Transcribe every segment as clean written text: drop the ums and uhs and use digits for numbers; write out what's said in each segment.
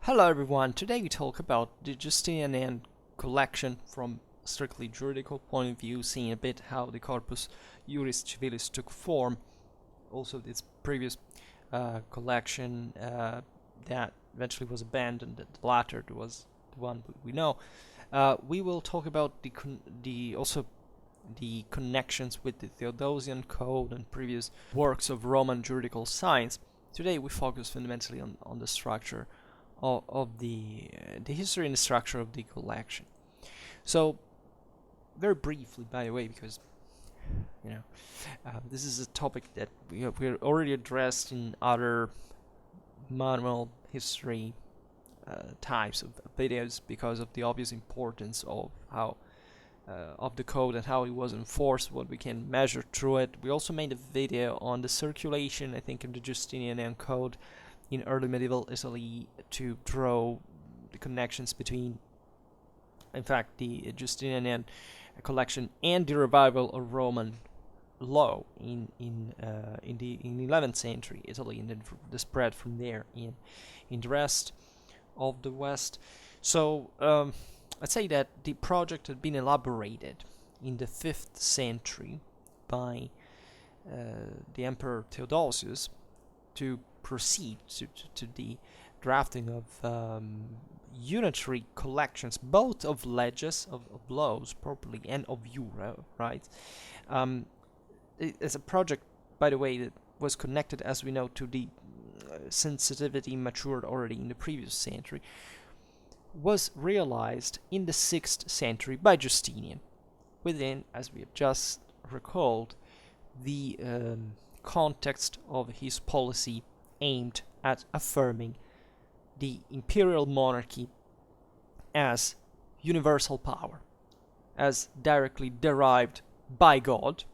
Hello everyone, today we talk about the Justinian collection from a strictly juridical point of view, seeing a bit how the Corpus Juris Civilis took form, also its previous collection that eventually was abandoned, the latter was the one we know. We will talk about also the connections with the Theodosian Code and previous works of Roman juridical science. Today we focus fundamentally on the structure of the history and the structure of the collection. So, very briefly, by the way, because this is a topic that we're already addressed in other manual history types of videos because of the obvious importance of how of the code and how it was enforced, what we can measure through it. We also made a video on the circulation, I think, of the Justinian Code in early medieval Italy to draw the connections between, in fact, the Justinian collection and the revival of Roman law in the 11th century Italy, and then the spread from there in the rest of the West. So I'd say that the project had been elaborated in the 5th century by the Emperor Theodosius to proceed to the drafting of unitary collections, both of leges, of laws properly, and of jura, right? It's a project, by the way, that was connected, as we know, to the sensitivity matured already in the previous century, was realized in the 6th century by Justinian, within, as we have just recalled, the context of his policy aimed at affirming the imperial monarchy as universal power, as directly derived by God,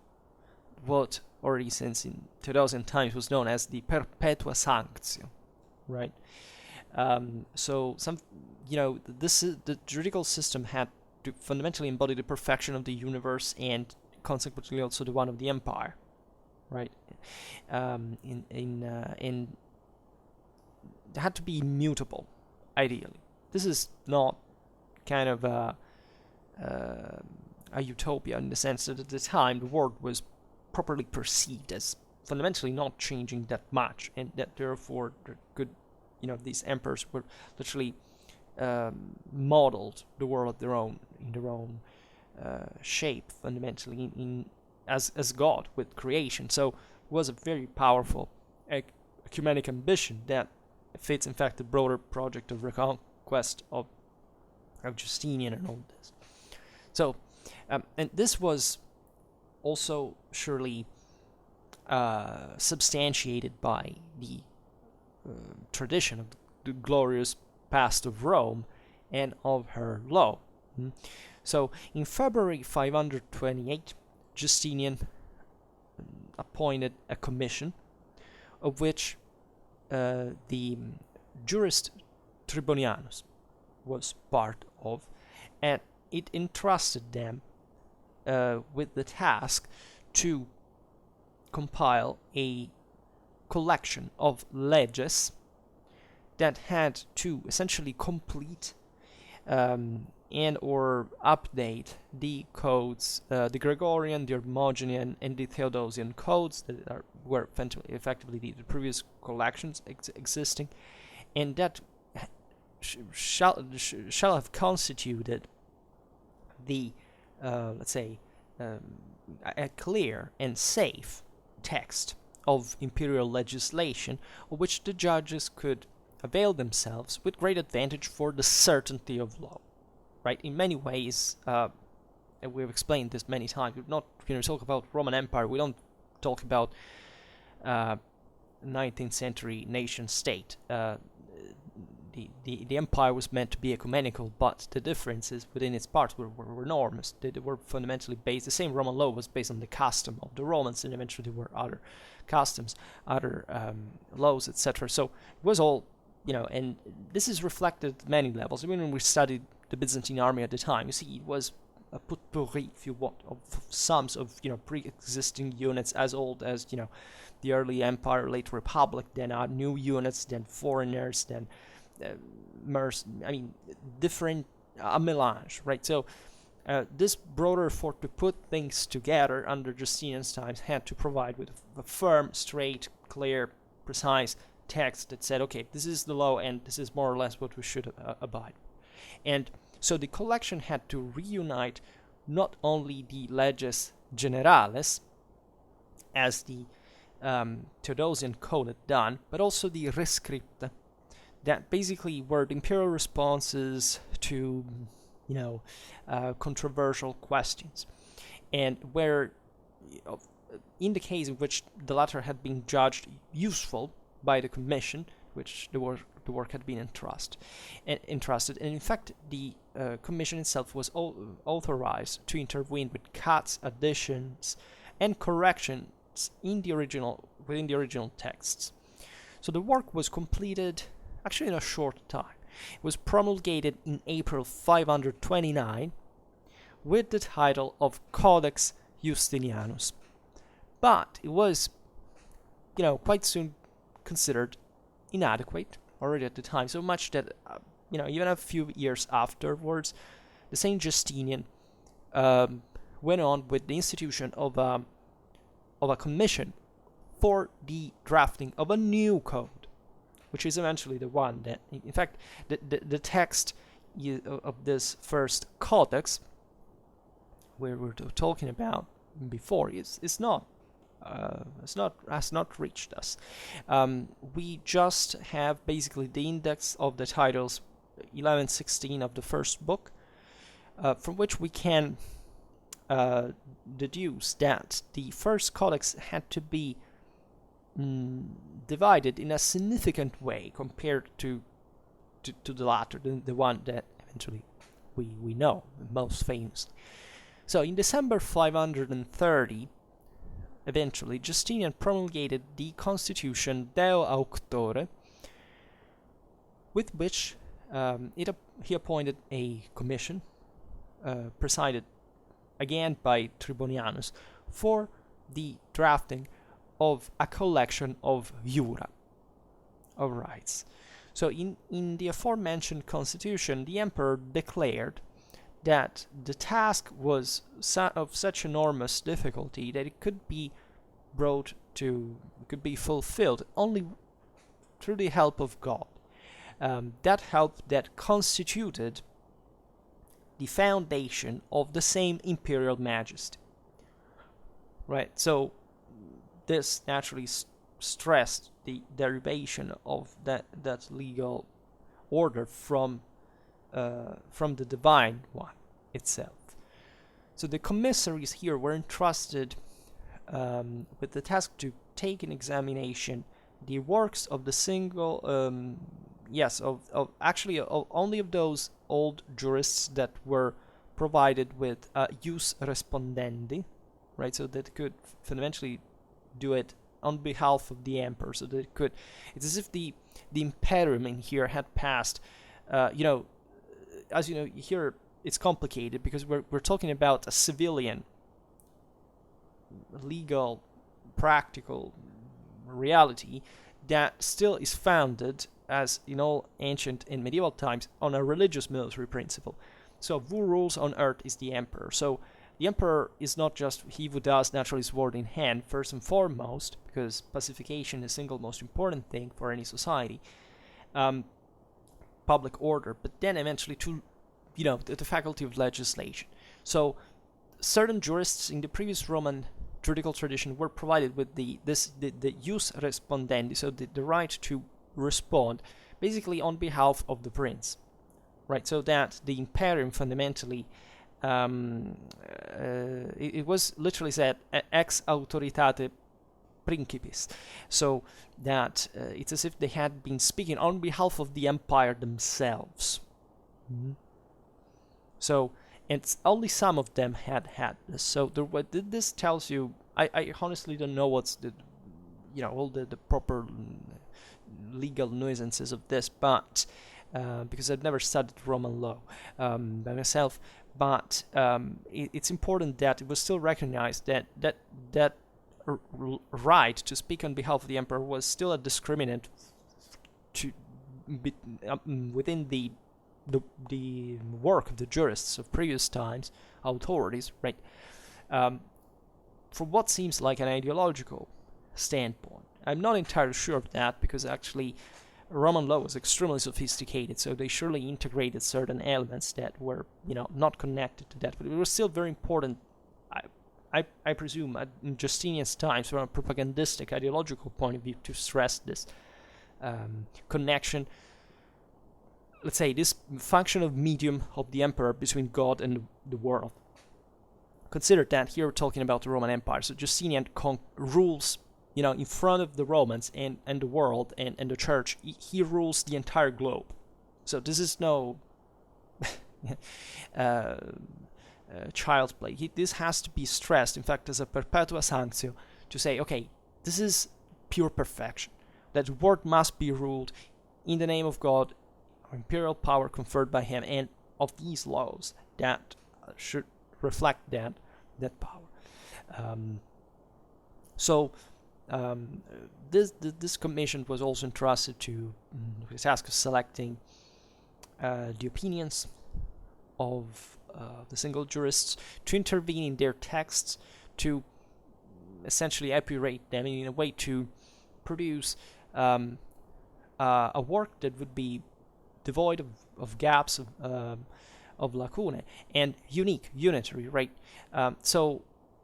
what already since in 2000 times was known as the perpetua sanctio, right? So the juridical system had to fundamentally embody the perfection of the universe and consequently also the one of the empire, right? It had to be immutable, ideally. This is not kind of a utopia in the sense that at the time the world was properly perceived as fundamentally not changing that much, and that therefore these emperors were literally modeled the world in their own shape, fundamentally as God with creation. So it was a very powerful ecumenic ambition that fits, in fact, the broader project of reconquest of Justinian and all this. So, and this was also surely substantiated by the tradition of the glorious past of Rome and of her law. So, in February 528, Justinian appointed a commission, of which the jurist Tribonianus was part of, and it entrusted them with the task to compile a collection of leges that had to essentially complete and or update the codes, the Gregorian, the Hermogenean, and the Theodosian codes that were effectively the previous collections existing, and that shall have constituted the, let's say, a clear and safe text of imperial legislation, of which the judges could avail themselves with great advantage for the certainty of law. Right, in many ways, and we've explained this many times. We're not talk about Roman Empire. We don't talk about 19th century nation state. The empire was meant to be ecumenical, but the differences within its parts were enormous. They were fundamentally based. The same Roman law was based on the custom of the Romans, and eventually there were other customs, other laws, etc. So it was all, and this is reflected at many levels. When we studied the Byzantine army at the time, you see, it was a potpourri, if you want, of sums of pre-existing units as old as the early empire, late republic, then new units, then foreigners, then different, a melange, right? So this broader effort to put things together under Justinian's times had to provide with a firm, straight, clear, precise text that said, okay, this is the law and this is more or less what we should abide. And so the collection had to reunite not only the leges generales, as the Theodosian Code had done, but also the rescripta, that basically were the imperial responses to, controversial questions, and where, in the case in which the latter had been judged useful by the commission, which the work had been entrusted, and in fact the commission itself was authorized to intervene with cuts, additions, and corrections within the original texts. So the work was completed actually in a short time. It was promulgated in April 529 with the title of Codex Justinianus, but it was, quite soon considered inadequate already at the time, so much that, even a few years afterwards, the same Justinian went on with the institution of a commission for the drafting of a new code, which is eventually the one that, in fact, the text of this first codex, where we're talking about before, has not reached us. We just have basically the index of the titles 1116 of the first book, from which we can deduce that the first codex had to be divided in a significant way compared to the latter, the one that eventually we know most famously. So in December 530, eventually, Justinian promulgated the constitution Deo Auctore, with which he appointed a commission, presided again by Tribonianus, for the drafting of a collection of jura, of rights. So in the aforementioned constitution, the emperor declared that the task was of such enormous difficulty that it could be fulfilled only through the help of God. That help that constituted the foundation of the same imperial majesty. Right, so this naturally stressed the derivation of that legal order from the divine one itself. So the commissaries here were entrusted with the task to take in examination the works of the single, only of those old jurists that were provided with ius respondendi, right? So that could fundamentally do it on behalf of the emperor. So that it's as if the imperium in here had passed, as you know, here it's complicated because we're talking about a civilian, legal, practical reality that still is founded, as in all ancient and medieval times, on a religious military principle. So who rules on earth is the emperor. So the emperor is not just he who does naturally sword in hand, first and foremost, because pacification is the single most important thing for any society, public order, but then eventually to, the faculty of legislation. So certain jurists in the previous Roman juridical tradition were provided with the ius respondendi, so the right to respond, basically on behalf of the prince, right? So that the imperium fundamentally, it was literally said ex autoritate principis, so that it's as if they had been speaking on behalf of the empire themselves. Mm-hmm. So, and only some of them had this. So this tells you, I honestly don't know what's all the proper legal nuisances of this, but because I've never studied Roman law by myself, but it's important that it was still recognized that right to speak on behalf of the emperor was still a discriminant within the work of the jurists of previous times, authorities, right? From what seems like an ideological standpoint. I'm not entirely sure of that, because actually Roman law was extremely sophisticated, so they surely integrated certain elements that were, not connected to that, but it was still very important, I presume, in Justinian's times, from a propagandistic, ideological point of view, to stress this connection, let's say, this function of medium of the emperor between God and the world. Consider that here we're talking about the Roman Empire, so Justinian rules, in front of the Romans and the world and the church. He rules the entire globe. So this is no child's play. This has to be stressed, in fact, as a perpetua sanctio, to say, okay, this is pure perfection. That the world must be ruled in the name of God, imperial power conferred by him, and of these laws that should reflect that power. This commission was also entrusted to the task of selecting the opinions of the single jurists, to intervene in their texts, to essentially epurate them in a way to produce a work that would be devoid of gaps, of lacunae, and unitary, right? So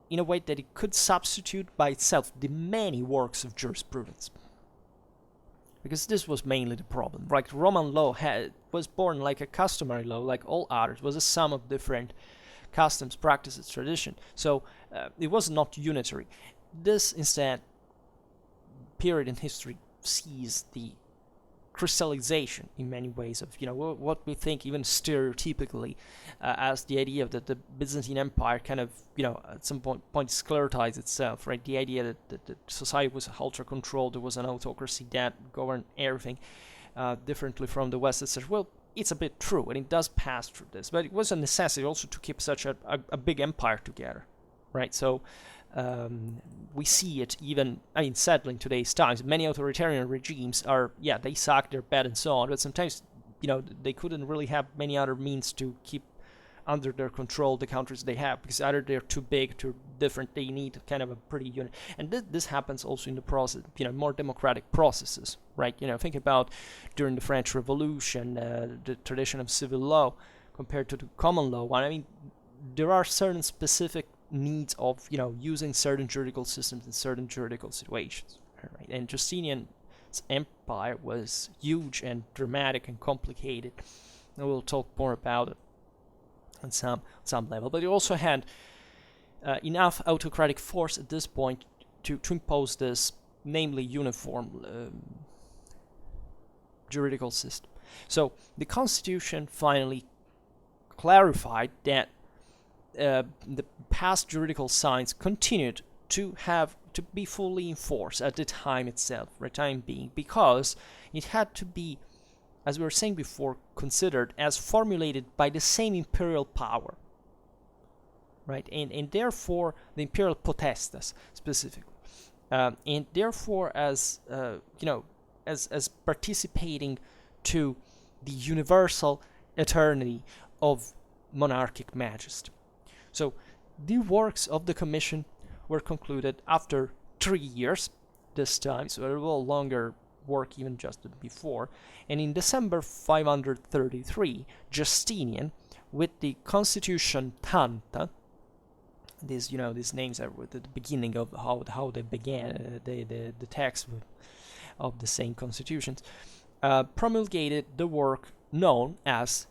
in a way that it could substitute by itself the many works of jurisprudence. Because this was mainly the problem, right? Roman law was born like a customary law, like all others, was a sum of different customs, practices, tradition. So it was not unitary. This, instead, period in history sees the crystallization in many ways of what we think even stereotypically as the idea that the Byzantine Empire kind of at some point sclerotized itself, right? The idea that the society was ultra controlled, there was an autocracy that governed everything differently from the West, etc. Well, it's a bit true, and it does pass through this, but it was a necessity also to keep such a big empire together, right? So we see it even, sadly, in today's times. Many authoritarian regimes they suck, they're bad, and so on, but sometimes, they couldn't really have many other means to keep under their control the countries they have, because either they're too big, too different, they need kind of a pretty unit. And this happens also in the process, more democratic processes, right? Think about during the French Revolution, the tradition of civil law compared to the common law one. There are certain specific needs of using certain juridical systems in certain juridical situations, right? And Justinian's empire was huge and dramatic and complicated, and we'll talk more about it on some level. But it also had enough autocratic force at this point to impose this, namely uniform juridical system. So the Constitution finally clarified that the past juridical signs continued to be fully enforced at the time itself, for the time being, because it had to be, as we were saying before, considered as formulated by the same imperial power, right? And therefore the imperial potestas specifically, and therefore as as participating to the universal eternity of monarchic majesty. So the works of the commission were concluded after 3 years this time, so a little longer work even just before. And in December 533, Justinian, with the Constitution Tanta, these names are at the beginning of how they began, the text of the same constitutions, promulgated the work known as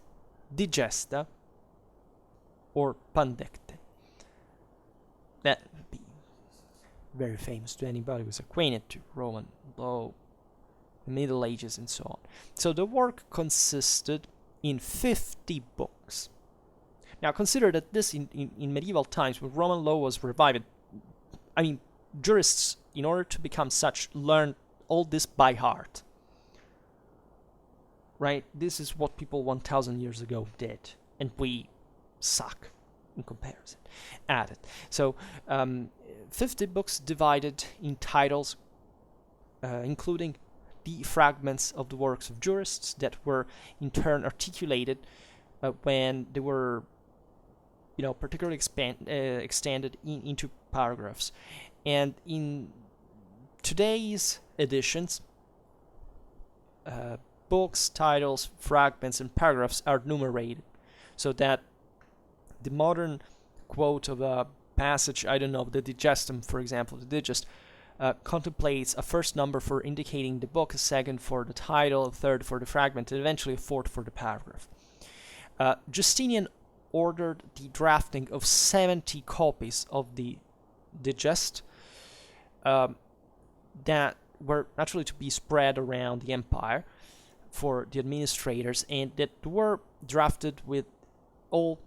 Digesta or Pandecte. That would be very famous to anybody who was acquainted to Roman law, the Middle Ages, and so on. So the work consisted in 50 books. Now consider that this in medieval times, when Roman law was revived, jurists, in order to become such, learned all this by heart. Right? This is what people 1,000 years ago did, and we suck in comparison at it. So 50 books divided in titles, including the fragments of the works of jurists that were in turn articulated when they were, particularly extended into paragraphs. And in today's editions, books, titles, fragments, and paragraphs are numerated, so that the modern quote of a passage, I don't know, the Digestum, for example, the Digest, contemplates a first number for indicating the book, a second for the title, a third for the fragment, and eventually a fourth for the paragraph. Justinian ordered the drafting of 70 copies of the Digest that were naturally to be spread around the empire for the administrators, and that were drafted with all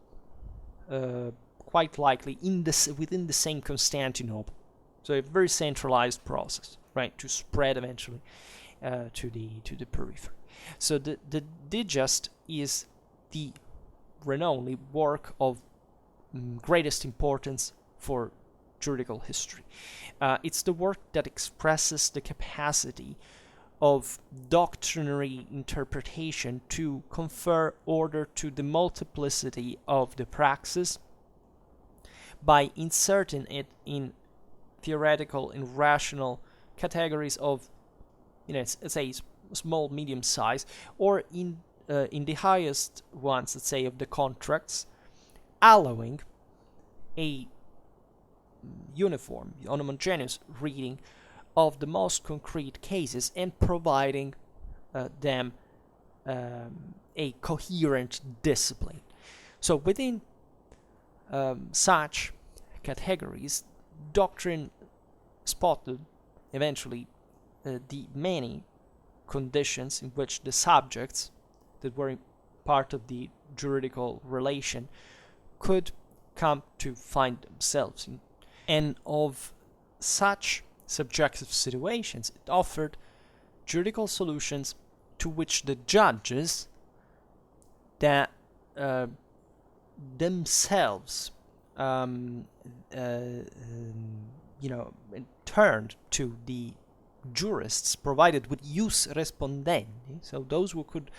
quite likely within the same Constantinople. So a very centralized process, right, to spread eventually to the periphery. So the Digest is the renowned work of greatest importance for juridical history. It's the work that expresses the capacity of doctrinary interpretation to confer order to the multiplicity of the praxis by inserting it in theoretical and rational categories of, let's say, small, medium size, or in the highest ones, let's say, of the contracts, allowing a uniform, homogeneous reading of the most concrete cases and providing them a coherent discipline. So within such categories, doctrine spotted eventually the many conditions in which the subjects that were part of the juridical relation could come to find themselves in. And of such subjective situations, it offered juridical solutions to which the judges that themselves turned to the jurists provided with ius respondendi, so those who could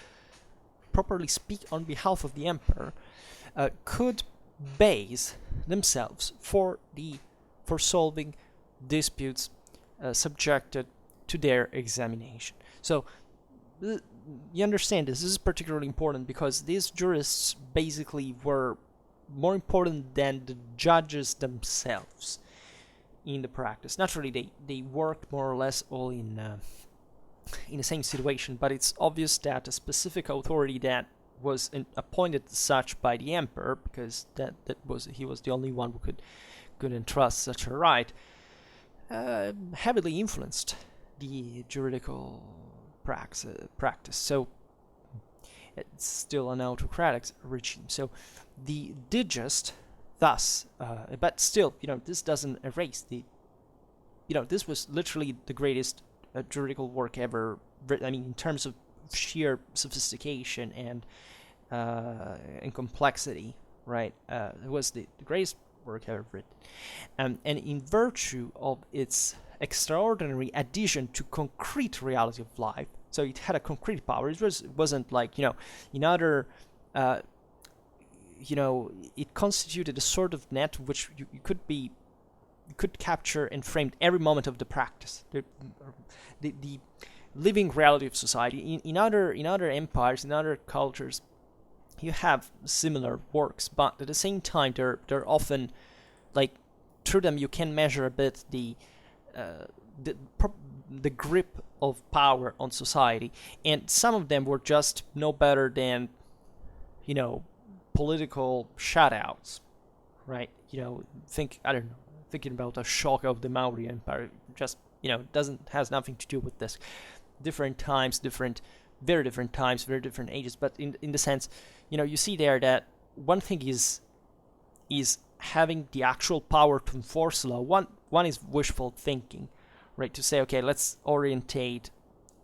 properly speak on behalf of the emperor, could base themselves for solving disputes subjected to their examination. So you understand this is particularly important because these jurists basically were more important than the judges themselves in the practice. Naturally, they worked more or less all in the same situation, but it's obvious that a specific authority that was appointed as such by the emperor, because he was the only one who could entrust such a right, heavily influenced the juridical practice. So it's still an autocratic regime. So the Digest, thus, but still, this doesn't erase this was literally the greatest juridical work ever written. I mean, in terms of sheer sophistication and complexity, right? It was the greatest work ever written, and in virtue of its extraordinary addition to concrete reality of life, so it had a concrete power. It wasn't like in other it constituted a sort of net which you could capture and frame every moment of the practice, the living reality of society. In other empires, in other cultures, you have similar works, but at the same time, they're often, like, through them you can measure a bit the grip of power on society, and some of them were just no better than political shutouts, right? Thinking about the shock of the Maurya Empire, just has nothing to do with this. Different times, very different times, very different ages, but in the sense, you see there that one thing is having the actual power to enforce law. One is wishful thinking, right? To say, okay, let's orientate,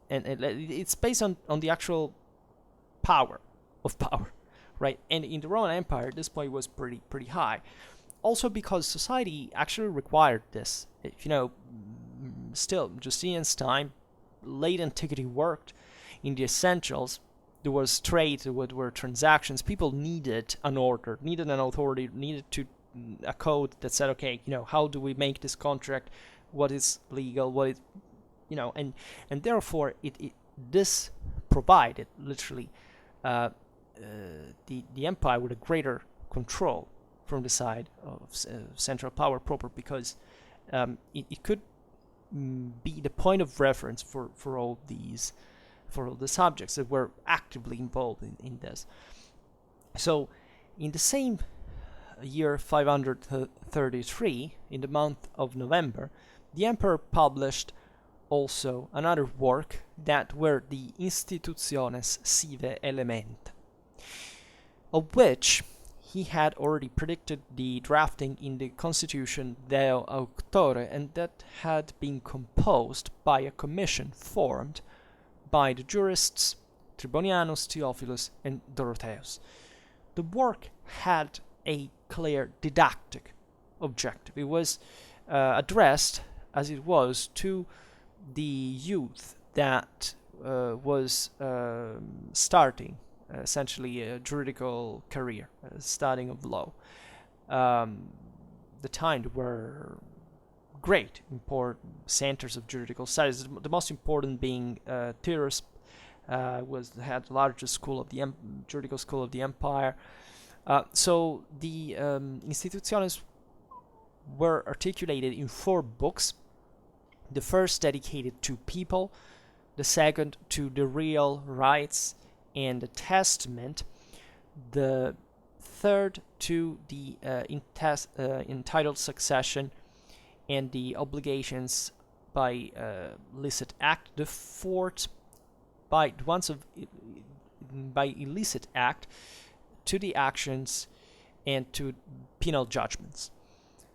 and it's based on the actual power of power, right? And in the Roman Empire, this point was pretty high. Also because society actually required this. Still, Justinian's time, late antiquity worked in the essentials. There was trade, there were transactions. People needed an order, needed an authority, needed a code that said, okay, how do we make this contract? What is legal? What is, and therefore this provided literally the empire with a greater control from the side of central power proper, because it could be the point of reference for all the subjects that were actively involved in this. So in the same year 533, in the month of November, the emperor published also another work that were the Institutiones Sive Element, of which he had already predicted the drafting in the Constitution Deo Auctore, and that had been composed by a commission formed by the jurists Tribonianus, Theophilus, and Dorotheus. The work had a clear didactic objective. It was addressed, as it was, to the youth that was starting essentially a juridical career, studying of law. The time were great important centers of juridical studies. The most important being Tyrus, had the largest school of the juridical school of the empire. So the Institutiones were articulated in 4 books. The first dedicated to people, the second to the real rights and the testament, the third to the entitled succession and the obligations by licit act, the fourth by illicit act, to the actions and to penal judgments.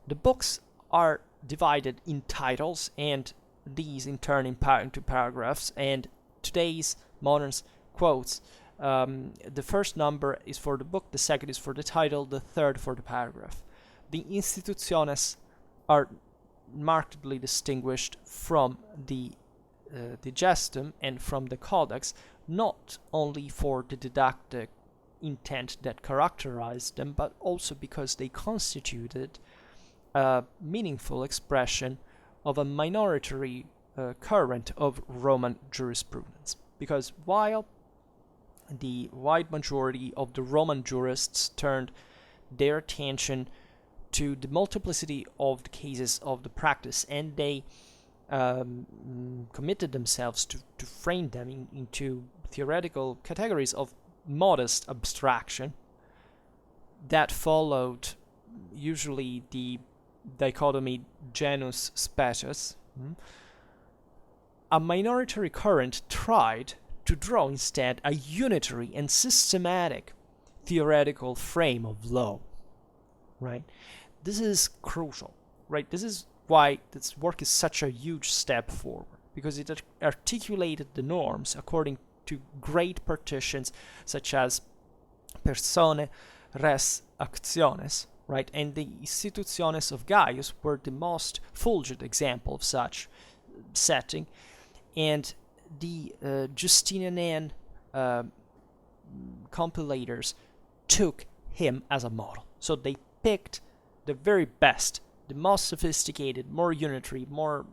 The books are divided in titles, and these in turn into paragraphs, and today's moderns quotes. The first number is for the book, the second is for the title, the third for the paragraph. The Institutiones are markedly distinguished from the Digestum and from the Codex, not only for the didactic intent that characterized them, but also because they constituted a meaningful expression of a minority current of Roman jurisprudence. Because while the wide majority of the Roman jurists turned their attention to the multiplicity of the cases of the practice, and they committed themselves to frame them into theoretical categories of modest abstraction, that followed usually the dichotomy genus species. A minority current tried to draw instead a unitary and systematic theoretical frame of law, right? This is crucial, right? This is why this work is such a huge step forward, because it articulated the norms according to great partitions such as personae, res, actiones, right? And the Institutiones of Gaius were the most fulgent example of such setting, and the Justinian compilators took him as a model. So they picked the very best, the most sophisticated, more unitary, more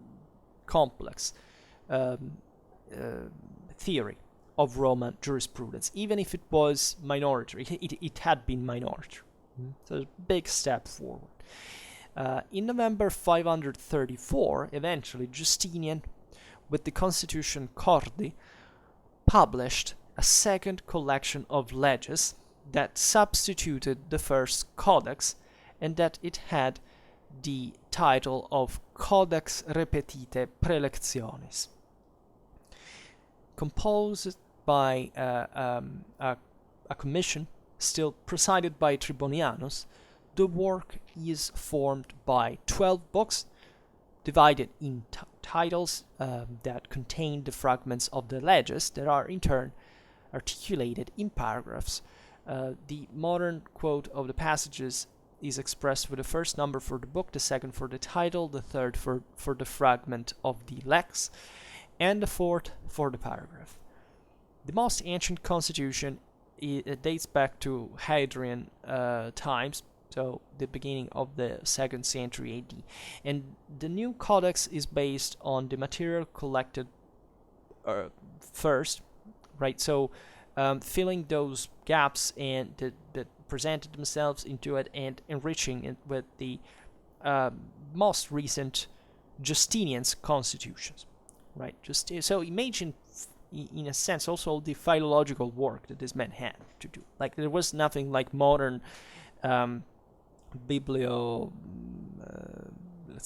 complex theory of Roman jurisprudence, even if it was minority. It had been minority. So a big step forward. In November 534, eventually Justinian, with the Constitution Cordi, published a second collection of leges that substituted the first codex, and that it had the title of Codex Repetite Prelectionis. Composed by a commission still presided by Tribonianus, the work is formed by 12 books divided in titles that contain the fragments of the leges that are in turn articulated in paragraphs. The modern quote of the passages is expressed with the first number for the book, the second for the title, the third for the fragment of the lex, and the fourth for the paragraph. The most ancient constitution it dates back to Hadrian times, so the beginning of the 2nd century AD. And the new codex is based on the material collected first, right? So filling those gaps and that presented themselves into it and enriching it with the most recent Justinian's constitutions, right? So imagine, in a sense, also the philological work that this man had to do. Like, there was nothing like modern let's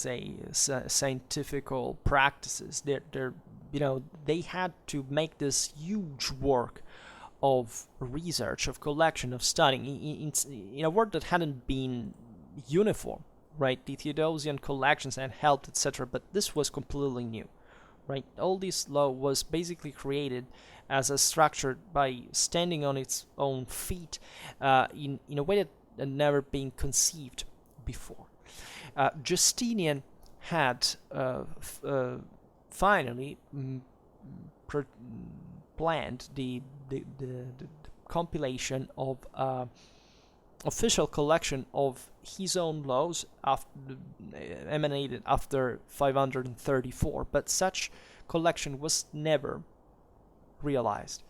say, scientifical practices. They had to make this huge work of research, of collection, of studying in a work that hadn't been uniform, right? The Theodosian collections had helped, etc., but this was completely new, right? All this law was basically created as a structure by standing on its own feet in a way that had never been conceived before. Justinian had finally planned the compilation of official collection of his own laws emanated after 534, but such collection was never realized.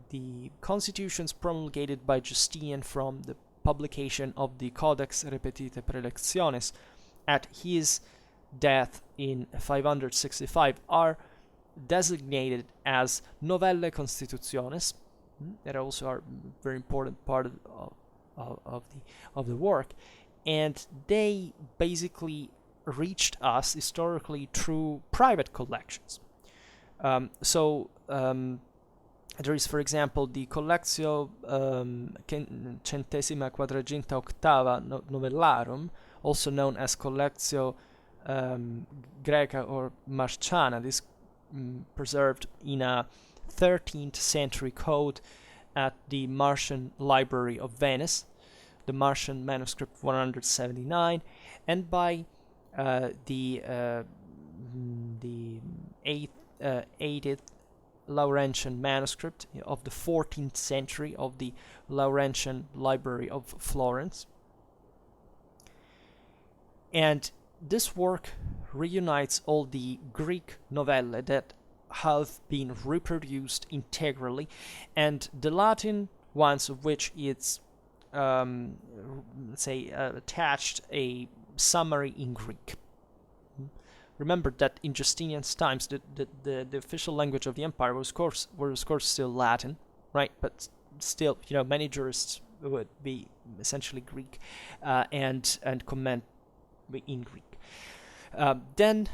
The constitutions promulgated by Justinian from the publication of the Codex Repetite Praelectiones at his death in 565 are designated as Novelle Constitutiones, that also are a very important part of the work, and they basically reached us historically through private collections. There is, for example, the Collectio Centesima Quadraginta Octava Novellarum, also known as Collectio Greca or Marciana. This preserved in a 13th century code at the Martian Library of Venice, the Martian manuscript 179, and by the 80th Laurentian manuscript of the 14th century of the Laurentian Library of Florence. And this work reunites all the Greek novelle that have been reproduced integrally, and the Latin ones of which it's attached a summary in Greek. Remember that in Justinian's times, the official language of the empire was of course still Latin, right? But still, many jurists would be essentially Greek and comment in Greek. And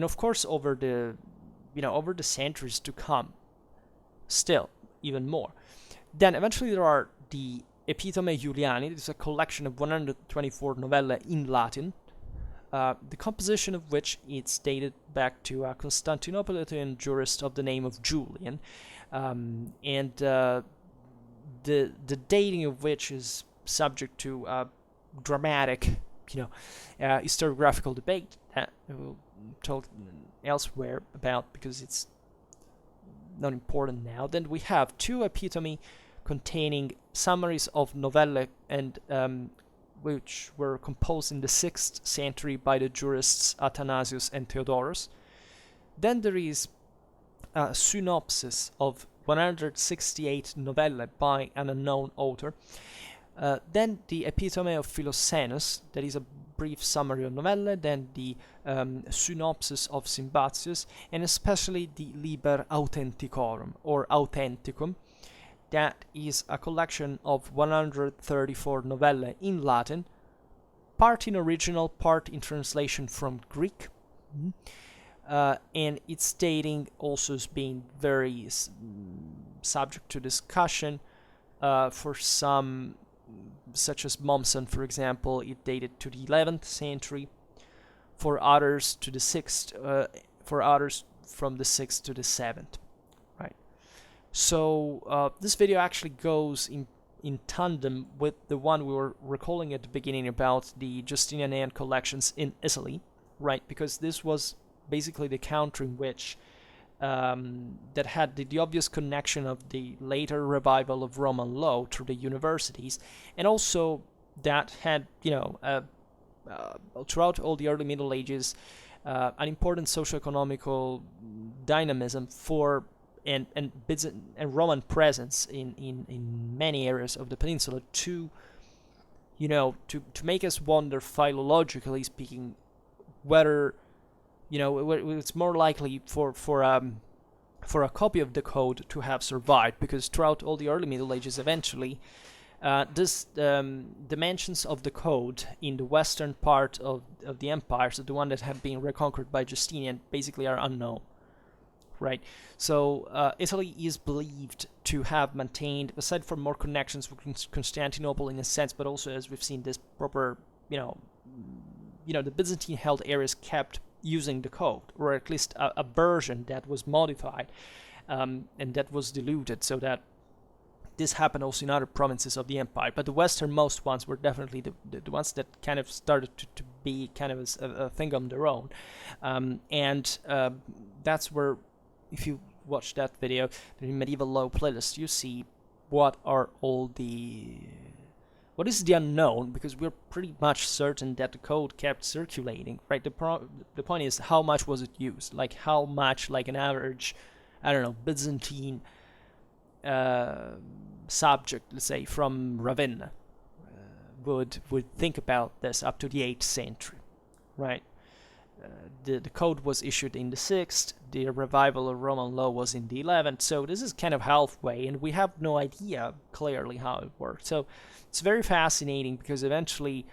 of course, over the centuries to come, still even more. Then eventually there are the Epitome Juliani. It's a collection of 124 novelle in Latin, the composition of which is dated back to a Constantinopolitan jurist of the name of Julian, and the dating of which is subject to dramatic, historiographical debate that we'll talk elsewhere about because it's not important now. Then we have two epitome containing summaries of novelle and which were composed in the 6th century by the jurists Athanasius and Theodorus. Then there is a synopsis of 168 novelle by an unknown author. Then the Epitome of Philoxenus, that is a brief summary of novelle, then the synopsis of Symbatius, and especially the Liber Authenticorum, or Authenticum. That is a collection of 134 novelle in Latin, part in original, part in translation from Greek, and its dating also is being very subject to discussion. For some, such as Mommsen, for example, it dated to the 11th century. For others, to the 6th. For others, from the 6th to the 7th. Right. So this video actually goes in tandem with the one we were recalling at the beginning about the Justinian collections in Italy, right? Because this was basically the country in which that had the obvious connection of the later revival of Roman law through the universities, and also that had, throughout all the early Middle Ages, an important socio-economical dynamism for and Roman presence in many areas of the peninsula to make us wonder, philologically speaking, whether it's more likely for a copy of the code to have survived, because throughout all the early Middle Ages, eventually, this dimensions of the code in the western part of the empire, so the one that had been reconquered by Justinian, basically are unknown, right? So Italy is believed to have maintained, aside from more connections with Constantinople in a sense, but also, as we've seen, this proper, the Byzantine-held areas kept using the code, or at least a version that was modified and that was diluted, so that this happened also in other provinces of the empire. But the westernmost ones were definitely the ones that kind of started to be kind of a thing on their own. And that's where, if you watch that video, the medieval law playlist, you see what is the unknown, because we're pretty much certain that the code kept circulating, right? The point is, how much was it used? Like, how much, like an average, Byzantine subject, let's say, from Ravenna, would think about this up to the 8th century, right? The code was issued in the 6th, the revival of Roman law was in the 11th, so this is kind of halfway, and we have no idea clearly how it worked. So it's very fascinating, because eventually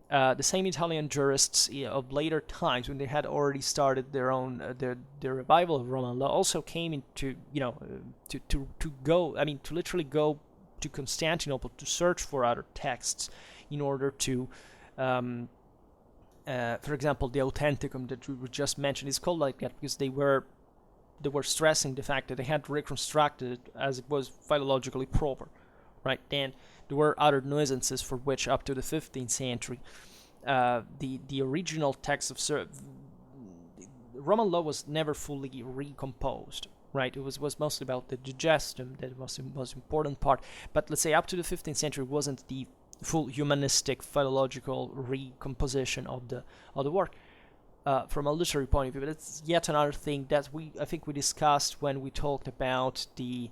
the same Italian jurists of later times, when they had already started their own their revival of Roman law, also came into to literally go to Constantinople to search for other texts in order to for example, the Authenticum that we just mentioned is called like that because they were stressing the fact that they had reconstructed it as it was philologically proper, right? Then there were other nuisances for which, up to the 15th century, the original text of Roman law was never fully recomposed, right? It was mostly about the Digestum that was the most important part. But let's say up to the 15th century, it wasn't the full humanistic philological recomposition of the work from a literary point of view. But it's yet another thing that I think we discussed when we talked about the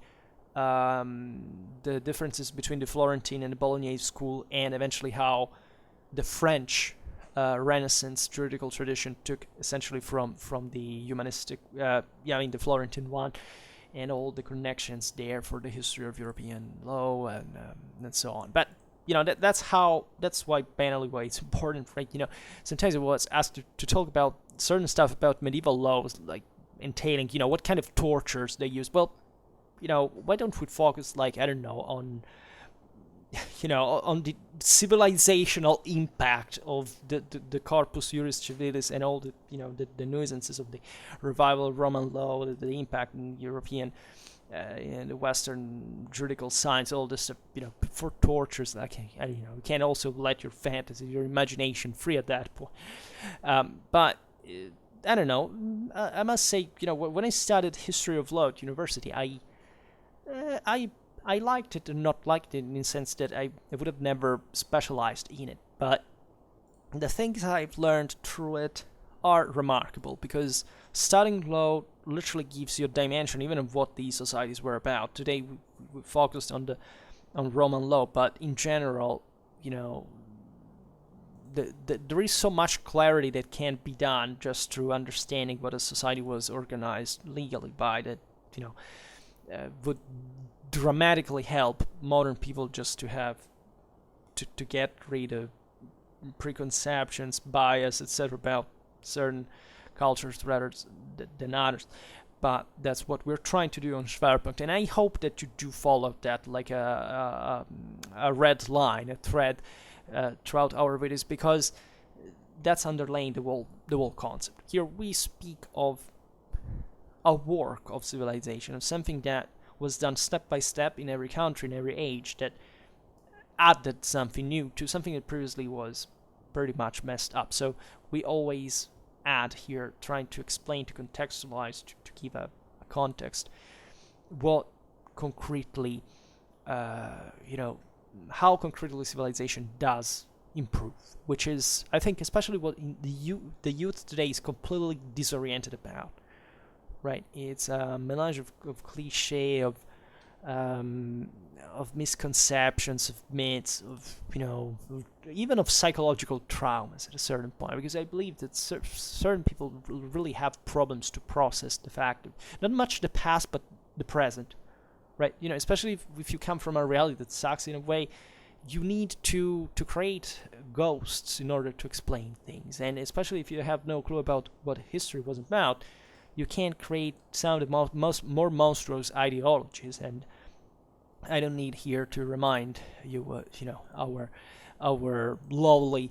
differences between the Florentine and the Bolognese school, and eventually how the French Renaissance juridical tradition took essentially from the humanistic, the Florentine one, and all the connections there for the history of European law and so on. But that's why banally why it's important, right? Sometimes it was asked to talk about certain stuff about medieval laws, like entailing, what kind of tortures they use. Well, why don't we focus, like, I don't know, on the civilizational impact of the Corpus Juris Civilis and all the nuisances of the revival of Roman law, the impact in European in the Western juridical science, all this stuff, for tortures. Like, you can also let your fantasy, your imagination free at that point. But I don't know. I must say, when I studied history of law at university, I liked it and not liked it in the sense that I would have never specialized in it. But the things I've learned through it are remarkable, because studying law literally gives you a dimension even of what these societies were about. Today we focused on Roman law, but in general, there is so much clarity that can be done just through understanding what a society was organized legally by, that would dramatically help modern people just to have to get rid of preconceptions, bias, etc. about certain cultures rather than others. But that's what we're trying to do on Schwerpunkt, and I hope that you do follow that like a red line, a thread throughout our videos, because that's underlying the whole concept. Here we speak of a work of civilization, of something that was done step by step in every country, in every age, that added something new to something that previously was pretty much messed up. So we always add here, trying to explain, to contextualize, to give a context, what concretely, how concretely civilization does improve, which is, I think, especially what the youth today is completely disoriented about, right? It's a melange of cliche, of misconceptions, of myths, of even of psychological traumas at a certain point, because I believe that certain people really have problems to process the fact of not much the past but the present, right? Especially if you come from a reality that sucks in a way, you need to create ghosts in order to explain things, and especially if you have no clue about what history was about, you can't create some of the more monstrous ideologies. And I don't need here to remind you, our lowly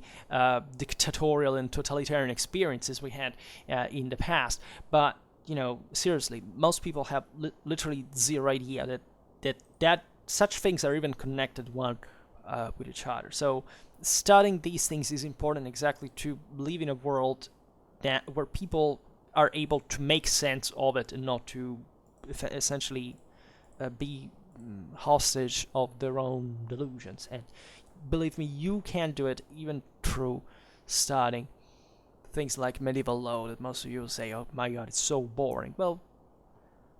dictatorial and totalitarian experiences we had in the past. But seriously, most people have literally zero idea that such things are even connected one with each other. So studying these things is important, exactly to live in a world where people are able to make sense of it and not to essentially be hostage of their own delusions. And believe me, you can do it even through studying things like medieval law that most of you will say, oh my god, it's so boring. Well,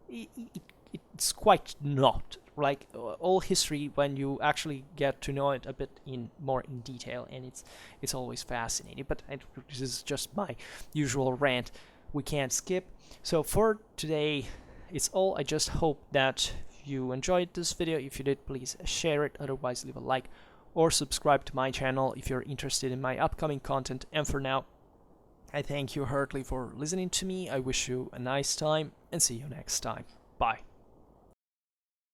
it's quite not. Like all history, when you actually get to know it a bit more in detail, and it's always fascinating. But this is just my usual rant we can't skip. So for today, it's all. I just hope that you enjoyed this video. If you did, please share it. Otherwise, leave a like or subscribe to my channel if you're interested in my upcoming content. And for now, I thank you heartily for listening to me. I wish you a nice time and see you next time. Bye.